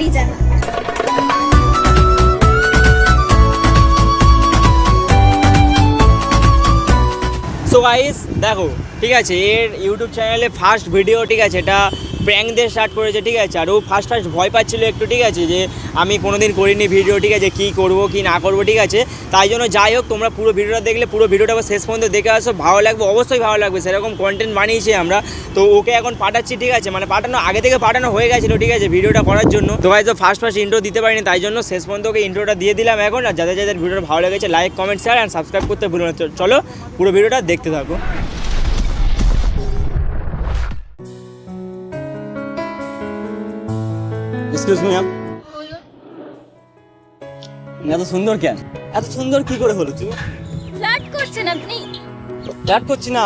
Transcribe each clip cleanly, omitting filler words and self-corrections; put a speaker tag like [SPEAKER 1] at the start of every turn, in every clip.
[SPEAKER 1] বেরিয়ে যান।
[SPEAKER 2] So guys দেখো, ঠিক আছে, এর ইউটিউব চ্যানেলে ফার্স্ট ভিডিও, ঠিক আছে, এটা প্র্যাঙ্ক দিয়ে স্টার্ট করেছে, ঠিক আছে। আর ও ফার্স্ট ভয় পাচ্ছিলো একটু, ঠিক আছে, যে আমি কোনোদিন করিনি ভিডিও, ঠিক আছে, কী করবো কি না করবো, ঠিক আছে। তাই জন্য যাই হোক, তোমরা পুরো ভিডিওটা দেখলে পুরো ভিডিওটা শেষ পর্যন্ত দেখে আসো, ভালো লাগবে, অবশ্যই ভালো লাগবে, সেরকম কন্টেন্ট বানিয়েছি আমরা। তো ওকে এখন পাঠাচ্ছি, ঠিক আছে, মানে পাঠানো আগে থেকে পাঠানো হয়ে গেছিলো, ঠিক আছে, ভিডিওটা করার জন্য। তো ভাই তো ফার্স্ট ইন্ট্রো দিতে পারিনি, তাই জন্য শেষ পর্যন্ত ওকে ইন্ট্রোটা দিয়ে দিলাম এখন। আর যাদের যাদের ভিডিওটা ভালো লেগেছে like comment share and subscribe করতে ভুলো না। চলো পুরো ভিডিওটা দেখতে থাকো। এক্সকিউজ মি ম্যাম, এত সুন্দর কেন? এত সুন্দর কি করে হলো? তুমি
[SPEAKER 1] ফ্লার্ট করছেন আপনি?
[SPEAKER 2] ফ্ল্যাট করছি না,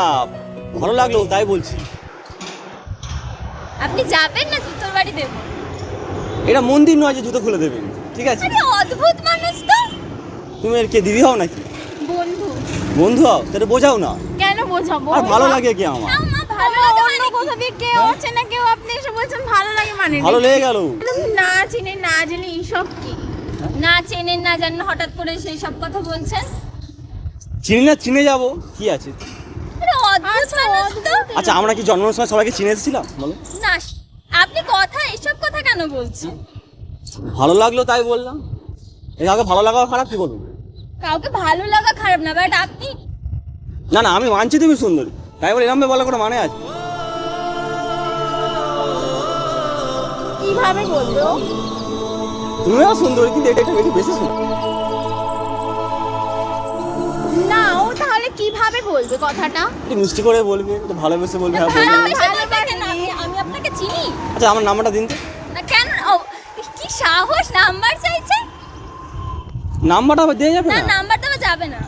[SPEAKER 2] ভালো লাগলো তাই বলছি।
[SPEAKER 1] আপনি যাবেন না জুতোর বাড়ি দেব?
[SPEAKER 2] এটা মন্দির নয় যে জুতো খুলে দেবেন, ঠিক আছে।
[SPEAKER 1] আরে অদ্ভুত মানুষ তো।
[SPEAKER 2] তুমি এর কে দিদি হও নাকি?
[SPEAKER 1] বন্ধু।
[SPEAKER 2] বন্ধু হও, তাহলে বোঝাও না।
[SPEAKER 1] কেন বোঝাবো?
[SPEAKER 2] আর ভালো লাগে কি আমার?
[SPEAKER 1] না মা, ভালো লাগে মানে কোথা দিয়ে কেউ আছে না কেউ, আপনি এসে বলছেন ভালো লাগে মানে?
[SPEAKER 2] ভালো লেগে গেল।
[SPEAKER 1] না চিনে না জানি এইসব কি? না চেনেন না জানেন হঠাৎ করে সেই সব কথা বলছেন।
[SPEAKER 2] চিনি না, চিনে যাবো কি আছে?
[SPEAKER 1] আরে অদ্ভুত মানুষ তো।
[SPEAKER 2] আচ্ছা, আমরা কি জন্মের সময় সবাইকে চিনে এসেছিলাম বলো?
[SPEAKER 1] না, আপনি কথা এসব কথা কেন বলছেন?
[SPEAKER 2] ভালো লাগলো তাই বললাম। এর আগে ভালো লাগা খারাপ কি বলবো?
[SPEAKER 1] কাউকে ভালো লাগা খারাপ না, বাট আপনি।
[SPEAKER 2] না না, আমি মানছি তুমি সুন্দরী, তাই বলে এরম বলার কোনো মানে আছে?
[SPEAKER 1] কিভাবে বলবো?
[SPEAKER 2] তুমিও সুন্দরী, কিন্তু এটা একটু বেশি সুন্দর।
[SPEAKER 1] না, ও তাহলে কিভাবে বলবে কথাটা?
[SPEAKER 2] একটু মিষ্টি করে বলবে, একটু ভালোবেসে বলবে। হ্যাঁ, বলবে।
[SPEAKER 1] ভালোবেসে বলবে কেন? আমি আপনাকে চিনি
[SPEAKER 2] আচ্ছা, আমার নাম্বারটা দিন তো।
[SPEAKER 1] না। কেন? ও কি সাহস নাম্বার চাইছে?
[SPEAKER 2] নাম্বারটা আবার দিয়ে যাবে
[SPEAKER 1] না,
[SPEAKER 2] না?
[SPEAKER 1] নাম্বার দেওয়া যাবে না।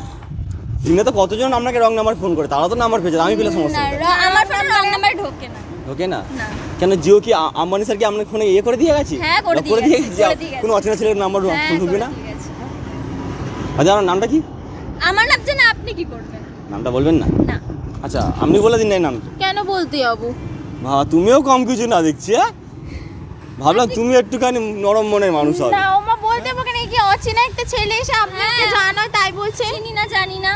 [SPEAKER 2] দিনে তো কতজন আপনাকে রং নাম্বার ফোন করে, তারা তো নাম্বার পেয়েছে, আমি পেলে সমস্যা
[SPEAKER 1] না,
[SPEAKER 2] কোথায়?
[SPEAKER 1] আমার ফোনে রং নাম্বার ঢোকে না।
[SPEAKER 2] ওকে না?
[SPEAKER 1] না।
[SPEAKER 2] কেন, জিও কি আম্বানি স্যার কি আপনার ফোনে ইয়ে করে দিয়ে গেছে?
[SPEAKER 1] হ্যাঁ, করে দিয়ে গেছে, করে দিয়ে গেছে।
[SPEAKER 2] কোনো অচেনা ছেলের নাম্বার
[SPEAKER 1] হ্যাঁ,
[SPEAKER 2] ফোন ঢুকবে না?
[SPEAKER 1] ঠিক আছে।
[SPEAKER 2] আচ্ছা, আমার নামটা কি?
[SPEAKER 1] আমার নাম জানে, আপনি কি করবেন?
[SPEAKER 2] নামটা বলবেন না?
[SPEAKER 1] না।
[SPEAKER 2] আচ্ছা, আপনি বলে দিন না এই নামটা।
[SPEAKER 1] কেন বলতে যাবো?
[SPEAKER 2] তুমিও কম কিছু না দেখছি। হ্যাঁ, ভাবলাম তুমি একটুখানি নরম মনের মানুষ হবে।
[SPEAKER 1] না, ওমা বলতে হবে কেন? কি অচেনা একটা ছেলে এসে আপনাকে জানায় তাই বলছে? চিনি না, জানি না।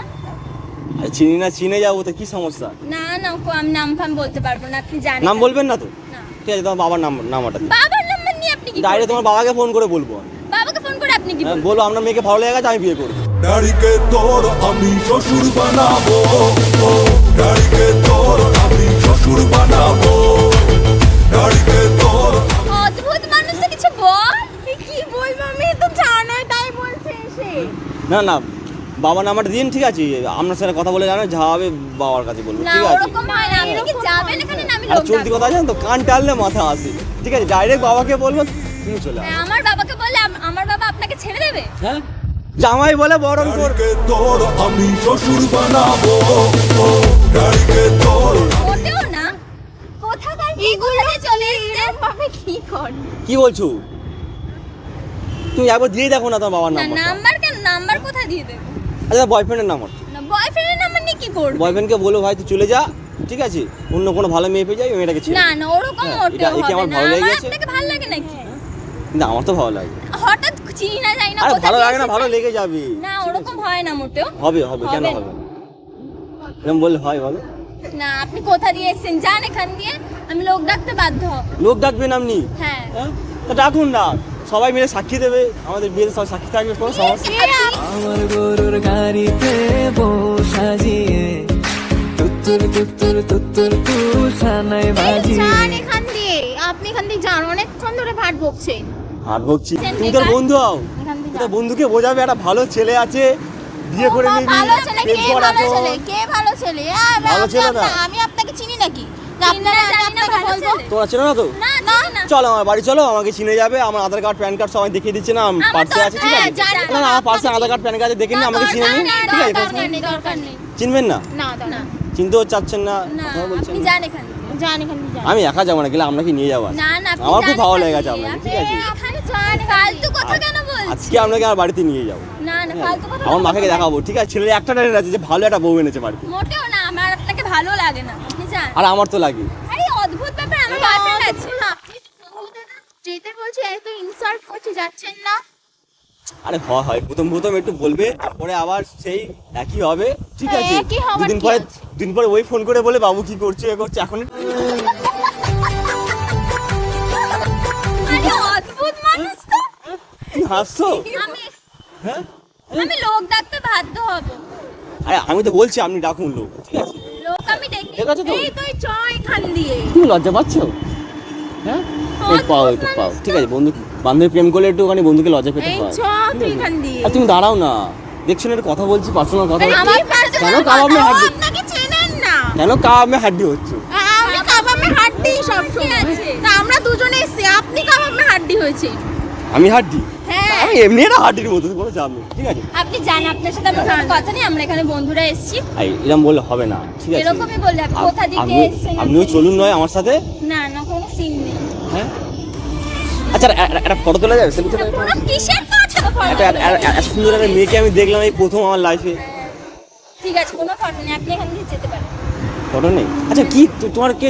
[SPEAKER 2] চিনি না, চিনে যাবো তো কি সমস্যা?
[SPEAKER 1] না না, আমি নাম ফাম বলতে পারবো না, আপনি জানেন।
[SPEAKER 2] নাম বলবেন না তো?
[SPEAKER 1] না।
[SPEAKER 2] ঠিক আছে, তোমার বাবার নাম্বারটা দিন।
[SPEAKER 1] বাবার নাম্বার নিয়ে আপনি কি
[SPEAKER 2] ডাইরেক্ট
[SPEAKER 1] করবেন?
[SPEAKER 2] তোমার বাবাকে ফোন করে বলবো আমি।
[SPEAKER 1] বাবাকে ফোন করে আপনি কি
[SPEAKER 2] হ্যাঁ,
[SPEAKER 1] বলবেন?
[SPEAKER 2] বলবো আপনার মেয়েকে ভালো লেগে গেছে, আমি বিয়ে করবো।
[SPEAKER 3] ডাড়িকে তোর আমি শ্বশুর বানাবো, ডাড়িকে তোর আমি শ্বশুর বানাবো, ডাড়িকে তোর।
[SPEAKER 1] অদ্ভুত মানুষ তো, কিছু বল। কি বলবো আমি? তো জানাই তাই বলছে এসে।
[SPEAKER 2] না না, বাবার নাম্বারটা দিন, ঠিক আছে, আপনার সাথে কথা বলে জানো, যা হবে বাবার কাছে বলবো,
[SPEAKER 1] না,
[SPEAKER 2] ঠিক আছে।
[SPEAKER 1] ওরকম হয় না। আপনি কি যাবেন এখানে না আমি
[SPEAKER 2] আর
[SPEAKER 1] লোক
[SPEAKER 2] চলতি
[SPEAKER 1] ডাকবো?
[SPEAKER 2] কথা জানেন তো, কান টানলে মাথা আসে, ঠিক আছে, ডাইরেক্ট বাবাকে বলবো, তুমি চলে আসো।
[SPEAKER 1] হ্যাঁ, আমার বাবাকে বললে আমার বাবা আপনাকে ছেড়ে দেবে?
[SPEAKER 2] হ্যাঁ, জামাই বলে বরং কর।
[SPEAKER 3] ডাড়িকে তোর আমি শ্বশুর বানাবো, ডাড়িকে তোর।
[SPEAKER 1] মোটেও না। কোথাকার কি কোথায় চলে এসেছে? ভাবে কি কর?
[SPEAKER 2] কি বলছো? তুমি একবার দিয়ে দেখো না তোমার বাবার
[SPEAKER 1] না,
[SPEAKER 2] নাম্বারটা।
[SPEAKER 1] নাম্বার কেন? নাম্বার কোথায় দিয়ে দেব?
[SPEAKER 2] আচ্ছা, বয়ফ্রেন্ডের নাম্বার।
[SPEAKER 1] না, বয়ফ্রেন্ডের নাম্বার নিয়ে কি করব?
[SPEAKER 2] বয়ফ্রেন্ডকে বলো ভাই তুই চলে যা, ঠিক আছে, অন্য কোনো ভালো মেয়ে পেয়ে যাই, ওই মেয়েটাকে ছেড়ে
[SPEAKER 1] না
[SPEAKER 2] দে।
[SPEAKER 1] না, ওরকম
[SPEAKER 2] হ্যাঁ,
[SPEAKER 1] মোটেও
[SPEAKER 2] এটা- একে
[SPEAKER 1] হবে
[SPEAKER 2] আমার
[SPEAKER 1] না।
[SPEAKER 2] ভালো লেগে
[SPEAKER 1] আমার
[SPEAKER 2] গেছে।
[SPEAKER 1] আপনাকে ভালো লাগে নাকি?
[SPEAKER 2] না, আমার তো ভালো লাগে।
[SPEAKER 1] হঠাৎ চিনি না যাই না
[SPEAKER 2] আরে
[SPEAKER 1] কোথা
[SPEAKER 2] ভালো
[SPEAKER 1] দিয়ে
[SPEAKER 2] লাগে না,
[SPEAKER 1] এসেছে?
[SPEAKER 2] ভালো লেগে যাবে।
[SPEAKER 1] না, ওরকম হয় না মোটেও।
[SPEAKER 2] হবে হবে, কেন
[SPEAKER 1] হবে
[SPEAKER 2] হবে না? এরকম বললে হয় বলো?
[SPEAKER 1] না, আপনি কোথা দিয়ে এসেছেন? যান এখান দিয়ে, আমি লোক ডাকতে বাধ্য হব।
[SPEAKER 2] লোক ডাকবেন আপনি?
[SPEAKER 1] হ্যাঁ।
[SPEAKER 2] হ্যাঁ, তা ডাকুন না, সবাই মিলে সাক্ষী দেবে, আমাদের বিয়েতে সব সাক্ষী থাকবে, কোনো সমস্যা নেই।
[SPEAKER 4] আমার গরুর গাড়িতে বউ সাজিয়ে তুত্তুর তুত্তুর তুত্তুর তুষানায় বাজিয়ে।
[SPEAKER 1] যান এখান দিয়ে, আপনি এখান দিয়ে যান, অনেকক্ষণ ধরে ভাট বকছেন।
[SPEAKER 2] হাত ভোগছি,
[SPEAKER 1] সেন
[SPEAKER 2] তুমি তোর
[SPEAKER 1] বেকার।
[SPEAKER 2] বন্ধু হও,
[SPEAKER 1] এখান দিয়ে
[SPEAKER 2] তোর
[SPEAKER 1] যান।
[SPEAKER 2] বন্ধুকে বোঝাবে একটা ভালো ছেলে আছে, বিয়ে করে
[SPEAKER 1] ও মা,
[SPEAKER 2] নিবি,
[SPEAKER 1] ভালো ছেলে,
[SPEAKER 2] প্রেম
[SPEAKER 1] কে
[SPEAKER 2] কর
[SPEAKER 1] ভালো
[SPEAKER 2] এখন।
[SPEAKER 1] ছেলে? কে ভালো ছেলে?
[SPEAKER 2] ভালো ছেলে না।
[SPEAKER 1] আমি আপনাকে চিনি নাকি? আপনারা আপনাকে বলবো?
[SPEAKER 2] তোমরা চেনো না তো?
[SPEAKER 1] না না না।
[SPEAKER 2] চলো আমার বাড়ি চলো, আমাকে চিনে যাবে, আমার আধার কার্ড প্যান কার্ড সবাই দেখিয়ে দিচ্ছে না,
[SPEAKER 1] আমার
[SPEAKER 2] পার্সে আছে, ঠিক
[SPEAKER 1] হ্যাঁ,
[SPEAKER 2] আছে।
[SPEAKER 1] জানি তো,
[SPEAKER 2] না না, আমার
[SPEAKER 1] আপনাকে
[SPEAKER 2] পার্সে আধার কার্ড প্যান কার্ড দেখে নিন, আমাকে চিনে নিন, ঠিক আছে।
[SPEAKER 1] দরকার নেই, দরকার নেই।
[SPEAKER 2] চিনবেন না?
[SPEAKER 1] না না
[SPEAKER 2] চিনতেও চাচ্ছেন না,
[SPEAKER 1] না,
[SPEAKER 2] কথা বলছেন
[SPEAKER 1] আপনি
[SPEAKER 2] না।
[SPEAKER 1] যান এখান দিয়ে। যান এখান দিয়ে যান।
[SPEAKER 2] আমি একা যাবো না, গেলে আপনাকে নিয়ে যাবো।
[SPEAKER 1] না না, আপনি
[SPEAKER 2] আমার খুব
[SPEAKER 1] যান
[SPEAKER 2] ভালো
[SPEAKER 1] এখান
[SPEAKER 2] লেগে গেছে
[SPEAKER 1] দিয়ে।
[SPEAKER 2] আপনাকে, ঠিক আছে।
[SPEAKER 1] এখানে যান, ফালতু কথা কেন বলছেন?
[SPEAKER 2] আজকে আপনাকে আমার বাড়িতে নিয়ে যাবো।
[SPEAKER 1] না না, ফালতু কথা
[SPEAKER 2] আমার
[SPEAKER 1] কেন
[SPEAKER 2] মাকে
[SPEAKER 1] বলছেন?
[SPEAKER 2] দেখাবো, ঠিক আছে, ছেলের একটা ট্যালেন্ট আছে যে ভালো একটা বউ এনেছে বাড়িতে,
[SPEAKER 1] মোটেও না, আমার আপনাকে ভালো লাগে না, আপনি যান।
[SPEAKER 2] আর আমার তো লাগে।
[SPEAKER 1] আরে অদ্ভুত ব্যাপার, আমার বয়ফ্রেন্ড আছে। যেতে বলছি এত ইনসাল্ট করছি, যাচ্ছেন না?
[SPEAKER 5] আরে হয় প্রথম একটু বলবে, তারপরে আবার সেই একই হবে, ঠিক আছে?
[SPEAKER 1] একই হওয়ার
[SPEAKER 5] দুদিন
[SPEAKER 1] কি
[SPEAKER 5] পরে
[SPEAKER 1] আছে?
[SPEAKER 5] দিন পরে ওই ফোন করে বলে বাবু কি করছে এ করছে, এখন
[SPEAKER 1] আরে অদ্ভুত মানুষ তো।
[SPEAKER 5] তুমি হাসছো?
[SPEAKER 1] আমি
[SPEAKER 5] হ্যাঁ
[SPEAKER 1] আমি লোক ডাকতে বাধ্য হব।
[SPEAKER 5] আরে আমি তো বলছি আপনি ডাকুন লোক, ঠিক আছে?
[SPEAKER 1] লোক আমি দেখি।
[SPEAKER 5] ঠিক আছে তো?
[SPEAKER 1] এই তুই চ এখান দিয়ে।
[SPEAKER 5] তুমি লজ্জা পাচ্ছ? হ্যাঁ এই পাও এই তো পাও, ঠিক আছে? বন্ধু বান্ধবী প্রেম করলে একটুখানি বন্ধুকে লজ্জা পেতে
[SPEAKER 1] এই
[SPEAKER 5] হয়।
[SPEAKER 1] চ তুই এখান দিয়ে।
[SPEAKER 5] আর তুমি দাঁড়াও না, দেখছো না একটা কথা বলছি, পার্সোনাল কথা।
[SPEAKER 1] আমার কাছে
[SPEAKER 5] কেন কাবাব মে হাড্ডি?
[SPEAKER 1] আপনাকে চেনেন না।
[SPEAKER 5] কেন কাবাব মে হাড্ডি হচ্ছে?
[SPEAKER 1] আমি কাবাব মে হাড্ডি সব সময়। তা আমরা দুজনে এসেছি, আপনি কাবাব মে হাড্ডি হয়েছে।
[SPEAKER 5] আমি হাড্ডি?
[SPEAKER 1] হ্যাঁ।
[SPEAKER 5] আমি এমনি একটা হাড্ডির মতো, কোনো চাপ নেই, ঠিক আছে?
[SPEAKER 1] আপনি জান আপনার সাথে আমার কোনো কথা নেই, আমরা এখানে বন্ধুরা এসেছি।
[SPEAKER 5] এরকম বললে হবে না, ঠিক আছে?
[SPEAKER 1] এরকমই বললে আপনি কোথা থেকে এসেছেন?
[SPEAKER 5] আপনিও চলুন নয় আমার সাথে।
[SPEAKER 1] না না কোনো সিন নেই।
[SPEAKER 5] হ্যাঁ আচ্ছা, একটা ফটো তোলা যাবে? সেলফি তোলা যাবে?
[SPEAKER 1] পুরো কিসের ফটো?
[SPEAKER 5] এত সুন্দর একটা মেয়েকে আমি দেখলাম এই প্রথম আমার লাইফে।
[SPEAKER 1] ঠিক আছে কোনো ফটো নেই, আপনি এখান থেকে যেতে পারেন।
[SPEAKER 5] ফটো নেই? আচ্ছা কি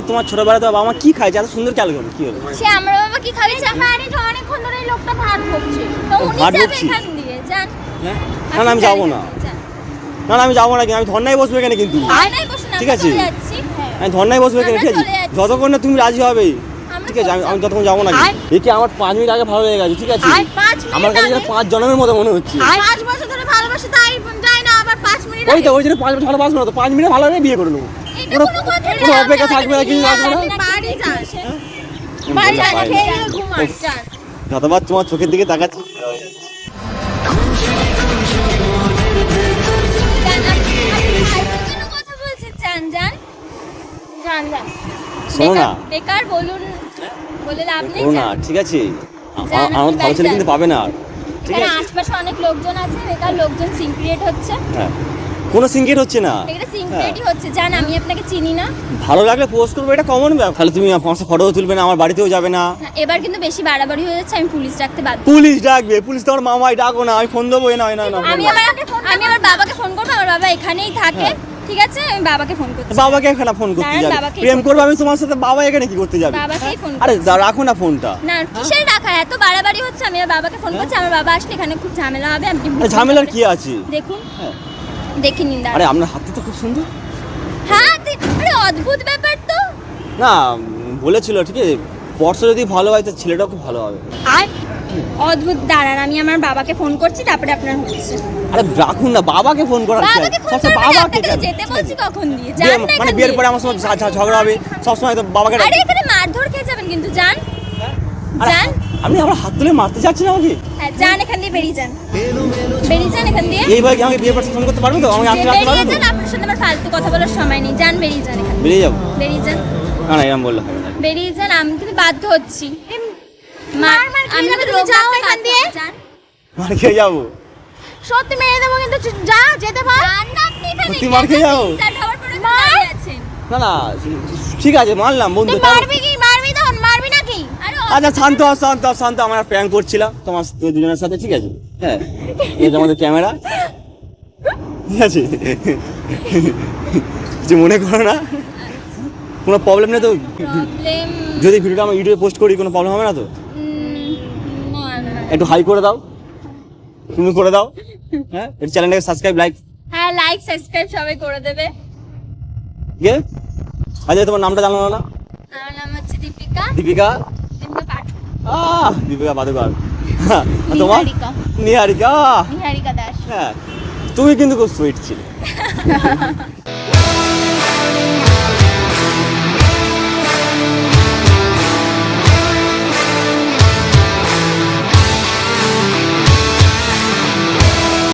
[SPEAKER 5] তোমার ছোটবেলাতে বাবা মা কি খাইছে এত সুন্দর চাল করবে, কি হলো?
[SPEAKER 1] সে আমার বাবা কি খাইছে? বাড়ি তো অনেকক্ষণ ধরে এই লোকটা ভাত বকছে, তো উনি
[SPEAKER 5] ভাত
[SPEAKER 1] যাবে
[SPEAKER 5] বকছি?
[SPEAKER 1] এখান দিয়ে যান।
[SPEAKER 5] হ্যাঁ না আমি যাবো না, না আমি যাবো না, আমি ধর্নায় বসবো এখানে কিন্তু।
[SPEAKER 1] নাই বসুন,
[SPEAKER 5] ঠিক
[SPEAKER 1] ঠিক
[SPEAKER 5] আছে।
[SPEAKER 1] আছে যাচ্ছি। হ্যাঁ
[SPEAKER 5] আমি ধর্নায় বসবো এখানে,
[SPEAKER 1] আমরা
[SPEAKER 5] ঠিক আছে?
[SPEAKER 1] চলে যাচ্ছি।
[SPEAKER 5] যতক্ষণ না তুমি রাজি হবে, ঠিক আছে? আমি ততক্ষণ যাবো না। দেখি আমার 5 মিনিট আগে ভালো লেগে গেছে, ঠিক আছে?
[SPEAKER 1] 5 মিনিট
[SPEAKER 5] আমার কাছে যেন 5 জন্মের মতো মনে হচ্ছে।
[SPEAKER 1] 5 বছর ধরে ভালোবাসে তাই যায় না, আবার 5 মিনিট
[SPEAKER 5] ওই তো ওই জন্য 5 মিনিট ভালোবাসবো না তো, 5 মিনিট ভালো লাগে বিয়ে করে নেবো।
[SPEAKER 1] এটা কোনো কথা না।
[SPEAKER 5] কোনো অপেক্ষা থাকবে না, কিছু থাকবে না।
[SPEAKER 1] বাড়ি যান, বাড়ি যান, খেয়ে দিয়ে ঘুমান যান।
[SPEAKER 5] যতবার তোমার চোখের দিকে তাকাচ্ছি
[SPEAKER 1] যান, আপনি ভাইয়ের জন্য কথা বলছেন, যান যান যান যান।
[SPEAKER 5] শোনো না,
[SPEAKER 1] বেকার বলুন, বলে লাভ নেই।
[SPEAKER 5] শোনো না,
[SPEAKER 1] যান।
[SPEAKER 5] ঠিক আছে?
[SPEAKER 1] যান,
[SPEAKER 5] আমার
[SPEAKER 1] আপনি
[SPEAKER 5] ভালো ছেলে
[SPEAKER 1] বাড়ি
[SPEAKER 5] কিন্তু
[SPEAKER 1] যান।
[SPEAKER 5] পাবে না আর, ঠিক
[SPEAKER 1] এখানে
[SPEAKER 5] আছে?
[SPEAKER 1] আশপাশে অনেক লোকজন আছে, বেকার লোকজন সিন ক্রিয়েট হচ্ছে।
[SPEAKER 5] হ্যাঁ কোনো সিঙ্গেট হচ্ছে না।
[SPEAKER 1] এখানে সিন ক্রিয়েটই হচ্ছে। জান আমি আপনাকে চিনি না।
[SPEAKER 5] ভালো লাগলে পোস্ট করবো, এটা কমন ব্যাপার। তাহলে তুমি আমার সাথে ফটো তুলবে না, আমার বাড়িতেও যাবে না।
[SPEAKER 1] না, এবার কিন্তু বেশি বাড়াবাড়ি হয়ে যাচ্ছে, আমি পুলিশ ডাকতে বাধ্য।
[SPEAKER 5] পুলিশ ডাকবে? পুলিশ তো আমার মামাই, ডাকো না, আমি ফোন দেবো। না না না,
[SPEAKER 1] আমি আমার বাবাকে ফোন করবো, আমার বাবা এখানেই থাকে।
[SPEAKER 5] হ্যাঁ।
[SPEAKER 1] ঠিক আছে আমি বাবাকে ফোন করছি।
[SPEAKER 5] বাবাকে এখানে ফোন করতে
[SPEAKER 1] দাঁড়ান,
[SPEAKER 5] যাবে?
[SPEAKER 1] বাবাকেই
[SPEAKER 5] প্রেম
[SPEAKER 1] ফোন
[SPEAKER 5] করবো আমি তোমার সাথে, বাবা এখানে কি করতে যাবে?
[SPEAKER 1] বাবাকেই ফোন
[SPEAKER 5] আরে
[SPEAKER 1] করছি।
[SPEAKER 5] রাখো না ফোনটা।
[SPEAKER 1] না কিসের রাখা, এত বাড়াবাড়ি হচ্ছে, আমি আমার বাবাকে ফোন করছি। আমার বাবা আসলে এখানে খুব ঝামেলা হবে, আপনি
[SPEAKER 5] আরে ঝামেলার কি আছে?
[SPEAKER 1] দেখুন
[SPEAKER 5] হ্যাঁ।
[SPEAKER 1] দেখে নিন।
[SPEAKER 5] আরে আপনার হাতটা তো খুব সুন্দর।
[SPEAKER 1] হ্যাঁ আরে অদ্ভুত ব্যাপার তো।
[SPEAKER 5] না বলেছিল, ঠিক আছে? পরশু যদি ভালো হয় তো ছেলেটাও খুব ভালো হবে।
[SPEAKER 1] আর অদ্ভুত, দাঁড়ান আমি আমার বাবাকে ফোন করছি, তারপরে আপনার হচ্ছে।
[SPEAKER 5] আরে রাখুন না, বাবাকে ফোন করা চাই।
[SPEAKER 1] বাবাকে ফোন
[SPEAKER 5] সবসময়
[SPEAKER 1] করবেন,
[SPEAKER 5] বাবাকে
[SPEAKER 1] আপনাকে
[SPEAKER 5] কেন?
[SPEAKER 1] যেতে বলছি কখন দিয়ে
[SPEAKER 5] বিয়ে-
[SPEAKER 1] যান না
[SPEAKER 5] মানে
[SPEAKER 1] এখান
[SPEAKER 5] বিয়ের
[SPEAKER 1] দিয়ে।
[SPEAKER 5] পরে আমার সঙ্গে ঝগড়া হবে, সবসময় তো বাবাকে
[SPEAKER 1] আরে
[SPEAKER 5] ডাকবে।
[SPEAKER 1] এখানে মারধর খেয়ে যাবেন কিন্তু, যান
[SPEAKER 5] আরে,
[SPEAKER 1] যান।
[SPEAKER 5] আপনি আমার হাত তুলে মারতে চাচ্ছেন আমাকে?
[SPEAKER 1] হ্যাঁ যান এখান দিয়ে, বেরিয়ে যান, বেরিয়ে যান এখান দিয়ে।
[SPEAKER 5] এইভাবে কি আমাকে বিয়ে পরে ফোন করতে পারবে তো? আমাকে আটকে রাখতে পারবে
[SPEAKER 1] বেরিয়ে
[SPEAKER 5] তো?
[SPEAKER 1] যান, আপনার সাথে আমার ফালতু কথা বলার সময় নেই। যান বেরিয়ে যান এখান দিয়ে,
[SPEAKER 5] বেরিয়ে যাবো?
[SPEAKER 1] বেরিয়ে যান,
[SPEAKER 5] না না এরকম বললে হবে না।
[SPEAKER 1] বেরিয়ে যান। আমি কিন্তু বাধ্য হচ্ছি। আমি কিন্তু লোক
[SPEAKER 6] যাও
[SPEAKER 1] ডাকতে
[SPEAKER 6] এখান
[SPEAKER 1] বাধ্য
[SPEAKER 6] দিয়ে।
[SPEAKER 1] হচ্ছি। যান।
[SPEAKER 5] মার খেয়ে যাবো?
[SPEAKER 6] সত্যি মেরে দেবো কিন্তু, যা যেতে পার।
[SPEAKER 1] যান না আপনি এখানে,
[SPEAKER 5] সত্যি মার খেয়ে যাবো?
[SPEAKER 1] স্যার হওয়ার পরে তো দাঁড়িয়ে আছেন।
[SPEAKER 5] না না ঠিক আছে মারলাম বন্ধু।
[SPEAKER 6] তুই মারবি কি? মারবি তখন মারবি নাকি?
[SPEAKER 1] আরে
[SPEAKER 5] আচ্ছা শান্ত হও, শান্ত হও, শান্ত হও। আমরা প্র্যাঙ্ক করছিলাম তোমার দুজনের সাথে, ঠিক আছে? হ্যাঁ এই যে আমাদের ক্যামেরা, ঠিক আছে? যে মনে করো না, কোনো প্রবলেম নেই তো?
[SPEAKER 1] প্রবলেম
[SPEAKER 5] যদি ভিডিওটা আমরা ইউটিউবে পোস্ট করি কোনো প্রবলেম হবে না তো?
[SPEAKER 1] না না।
[SPEAKER 5] একটু হাই করে দাও, তুমি করে দাও। হ্যাঁ একটু চ্যানেলটাকে সাবস্ক্রাইব লাইক।
[SPEAKER 1] হ্যাঁ লাইক সাবস্ক্রাইব সবাই করে দেবে।
[SPEAKER 5] কে? আচ্ছা তোমার নামটা জানো না?
[SPEAKER 1] আমার নাম হচ্ছে দীপিকা,
[SPEAKER 5] দীপিকা।
[SPEAKER 1] দীপিকা পাঠক।
[SPEAKER 5] দীপিকা পাদুকর। তোমার?
[SPEAKER 1] নিহারিকা।
[SPEAKER 5] নিহারিকা।
[SPEAKER 1] নিহারিকা দাস।
[SPEAKER 5] হ্যাঁ তুমি কিন্তু খুব সুইট ছিলে।